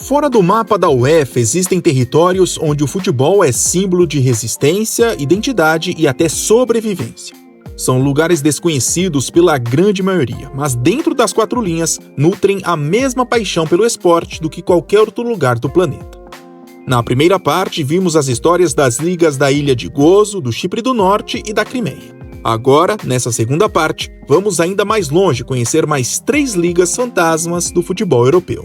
Fora do mapa da UEFA, existem territórios onde o futebol é símbolo de resistência, identidade e até sobrevivência. São lugares desconhecidos pela grande maioria, mas dentro das quatro linhas nutrem a mesma paixão pelo esporte do que qualquer outro lugar do planeta. Na primeira parte, vimos as histórias das ligas da Ilha de Gozo, do Chipre do Norte e da Crimeia. Agora, nessa segunda parte, vamos ainda mais longe conhecer mais 3 ligas fantasmas do futebol europeu.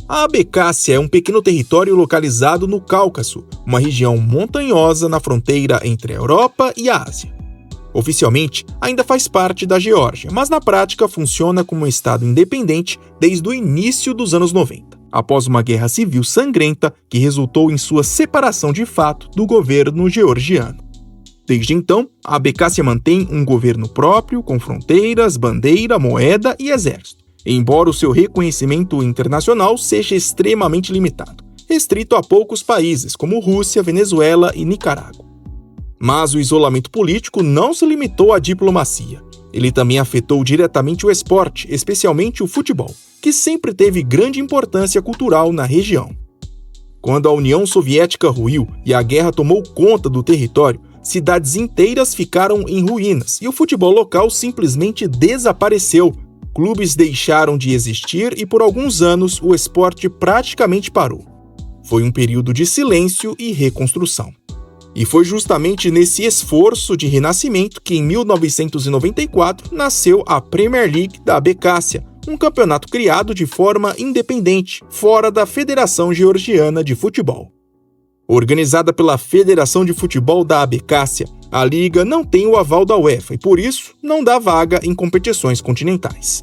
A Abecásia é um pequeno território localizado no Cáucaso, uma região montanhosa na fronteira entre a Europa e a Ásia. Oficialmente, ainda faz parte da Geórgia, mas na prática funciona como um estado independente desde o início dos anos 90, após uma guerra civil sangrenta que resultou em sua separação de fato do governo georgiano. Desde então, a Abecásia mantém um governo próprio, com fronteiras, bandeira, moeda e exército, embora o seu reconhecimento internacional seja extremamente limitado, restrito a poucos países como Rússia, Venezuela e Nicarágua. Mas o isolamento político não se limitou à diplomacia. Ele também afetou diretamente o esporte, especialmente o futebol, que sempre teve grande importância cultural na região. Quando a União Soviética ruiu e a guerra tomou conta do território, cidades inteiras ficaram em ruínas e o futebol local simplesmente desapareceu. Clubes deixaram de existir e por alguns anos o esporte praticamente parou. Foi um período de silêncio e reconstrução. E foi justamente nesse esforço de renascimento que em 1994 nasceu a Premier League da Abecásia, um campeonato criado de forma independente, fora da Federação Georgiana de Futebol. Organizada pela Federação de Futebol da Abecásia, a liga não tem o aval da UEFA e, por isso, não dá vaga em competições continentais.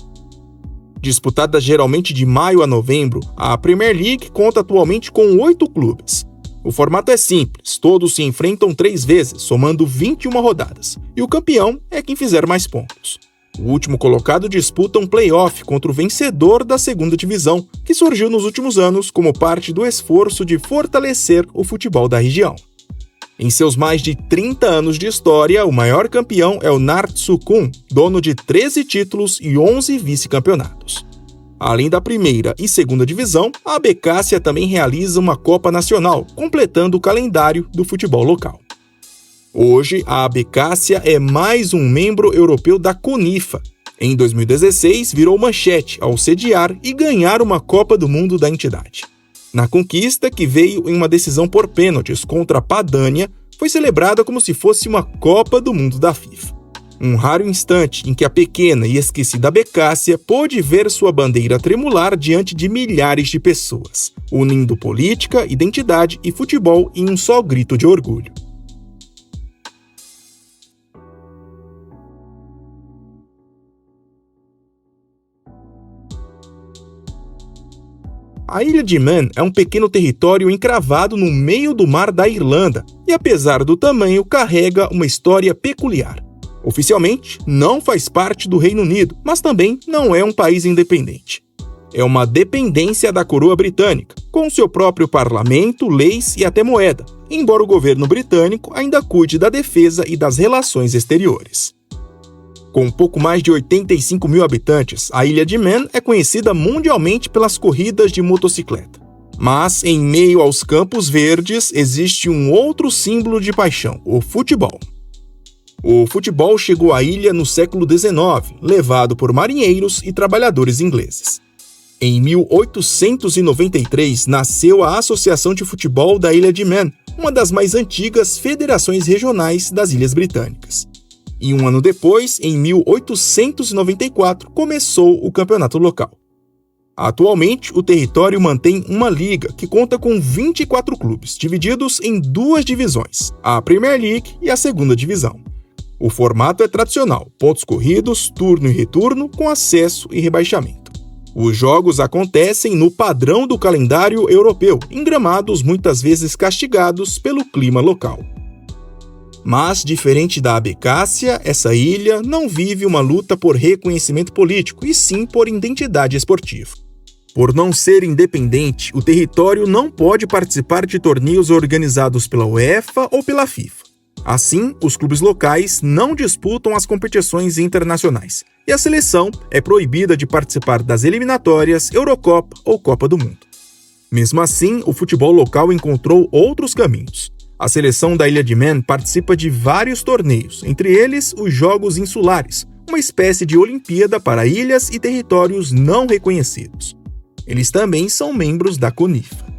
Disputada geralmente de maio a novembro, a Premier League conta atualmente com 8 clubes. O formato é simples, todos se enfrentam 3 vezes, somando 21 rodadas, e o campeão é quem fizer mais pontos. O último colocado disputa um play-off contra o vencedor da segunda divisão, que surgiu nos últimos anos como parte do esforço de fortalecer o futebol da região. Em seus mais de 30 anos de história, o maior campeão é o Nart-Sukun, dono de 13 títulos e 11 vice-campeonatos. Além da primeira e segunda divisão, a Abecásia também realiza uma Copa Nacional, completando o calendário do futebol local. Hoje, a Abecásia é mais um membro europeu da CONIFA. Em 2016, virou manchete ao sediar e ganhar uma Copa do Mundo da entidade. Na conquista, que veio em uma decisão por pênaltis contra a Padânia, foi celebrada como se fosse uma Copa do Mundo da FIFA. Um raro instante em que a pequena e esquecida Abecásia pôde ver sua bandeira tremular diante de milhares de pessoas, unindo política, identidade e futebol em um só grito de orgulho. A Ilha de Man é um pequeno território encravado no meio do mar da Irlanda e, apesar do tamanho, carrega uma história peculiar. Oficialmente, não faz parte do Reino Unido, mas também não é um país independente. É uma dependência da coroa britânica, com seu próprio parlamento, leis e até moeda, embora o governo britânico ainda cuide da defesa e das relações exteriores. Com pouco mais de 85 mil habitantes, a Ilha de Man é conhecida mundialmente pelas corridas de motocicleta. Mas, em meio aos campos verdes, existe um outro símbolo de paixão, o futebol. O futebol chegou à ilha no século XIX, levado por marinheiros e trabalhadores ingleses. Em 1893, nasceu a Associação de Futebol da Ilha de Man, uma das mais antigas federações regionais das Ilhas Britânicas. E um ano depois, em 1894, começou o campeonato local. Atualmente, o território mantém uma liga que conta com 24 clubes, divididos em 2 divisões, a Premier League e a segunda divisão. O formato é tradicional, pontos corridos, turno e retorno, com acesso e rebaixamento. Os jogos acontecem no padrão do calendário europeu, em gramados muitas vezes castigados pelo clima local. Mas, diferente da Abcásia, essa ilha não vive uma luta por reconhecimento político, e sim por identidade esportiva. Por não ser independente, o território não pode participar de torneios organizados pela UEFA ou pela FIFA. Assim, os clubes locais não disputam as competições internacionais, e a seleção é proibida de participar das eliminatórias, Eurocopa ou Copa do Mundo. Mesmo assim, o futebol local encontrou outros caminhos. A seleção da Ilha de Man participa de vários torneios, entre eles os Jogos Insulares, uma espécie de Olimpíada para ilhas e territórios não reconhecidos. Eles também são membros da CONIFA.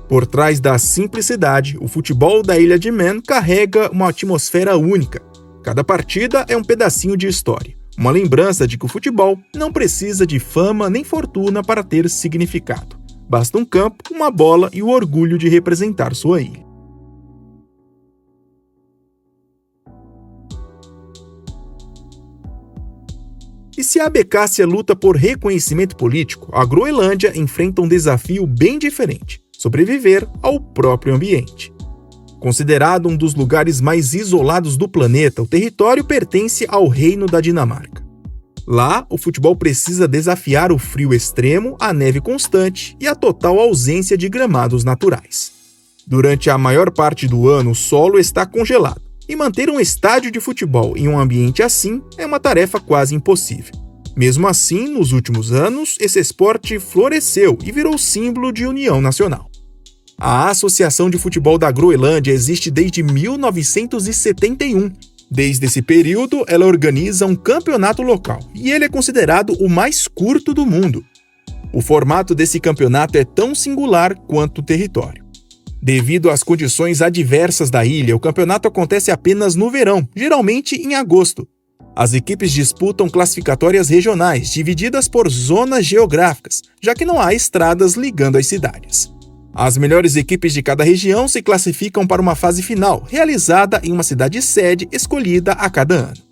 Por trás da simplicidade, o futebol da Ilha de Man carrega uma atmosfera única. Cada partida é um pedacinho de história, uma lembrança de que o futebol não precisa de fama nem fortuna para ter significado. Basta um campo, uma bola e o orgulho de representar sua ilha. E se a Abcásia luta por reconhecimento político, a Groenlândia enfrenta um desafio bem diferente: sobreviver ao próprio ambiente. Considerado um dos lugares mais isolados do planeta, o território pertence ao Reino da Dinamarca. Lá, o futebol precisa desafiar o frio extremo, a neve constante e a total ausência de gramados naturais. Durante a maior parte do ano, o solo está congelado, e manter um estádio de futebol em um ambiente assim é uma tarefa quase impossível. Mesmo assim, nos últimos anos, esse esporte floresceu e virou símbolo de união nacional. A Associação de Futebol da Groenlândia existe desde 1971. Desde esse período, ela organiza um campeonato local, e ele é considerado o mais curto do mundo. O formato desse campeonato é tão singular quanto o território. Devido às condições adversas da ilha, o campeonato acontece apenas no verão, geralmente em agosto. As equipes disputam classificatórias regionais, divididas por zonas geográficas, já que não há estradas ligando as cidades. As melhores equipes de cada região se classificam para uma fase final, realizada em uma cidade-sede escolhida a cada ano.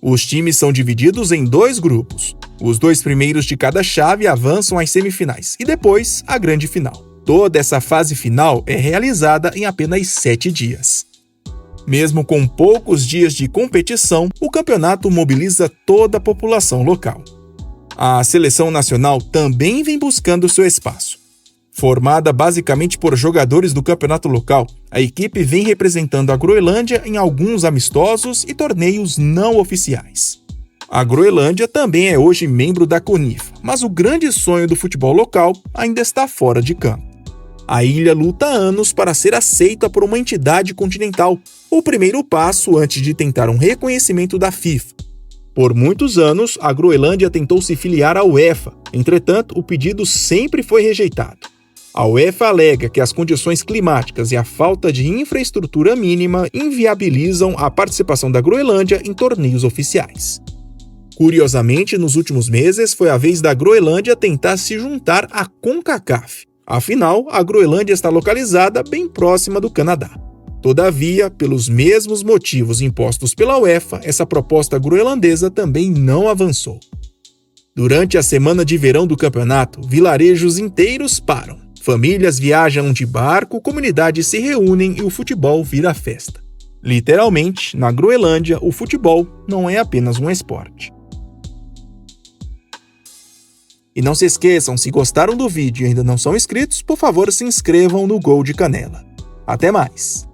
Os times são divididos em 2 grupos. Os 2 primeiros de cada chave avançam às semifinais e depois à grande final. Toda essa fase final é realizada em apenas 7 dias. Mesmo com poucos dias de competição, o campeonato mobiliza toda a população local. A seleção nacional também vem buscando seu espaço. Formada basicamente por jogadores do campeonato local, a equipe vem representando a Groenlândia em alguns amistosos e torneios não oficiais. A Groenlândia também é hoje membro da CONIFA, mas o grande sonho do futebol local ainda está fora de campo. A ilha luta há anos para ser aceita por uma entidade continental, o primeiro passo antes de tentar um reconhecimento da FIFA. Por muitos anos, a Groenlândia tentou se filiar à UEFA, entretanto, o pedido sempre foi rejeitado. A UEFA alega que as condições climáticas e a falta de infraestrutura mínima inviabilizam a participação da Groenlândia em torneios oficiais. Curiosamente, nos últimos meses, foi a vez da Groenlândia tentar se juntar à CONCACAF. Afinal, a Groenlândia está localizada bem próxima do Canadá. Todavia, pelos mesmos motivos impostos pela UEFA, essa proposta groenlandesa também não avançou. Durante a semana de verão do campeonato, vilarejos inteiros param. Famílias viajam de barco, comunidades se reúnem e o futebol vira festa. Literalmente, na Groenlândia, o futebol não é apenas um esporte. E não se esqueçam, se gostaram do vídeo e ainda não são inscritos, por favor se inscrevam no Gol de Canela. Até mais!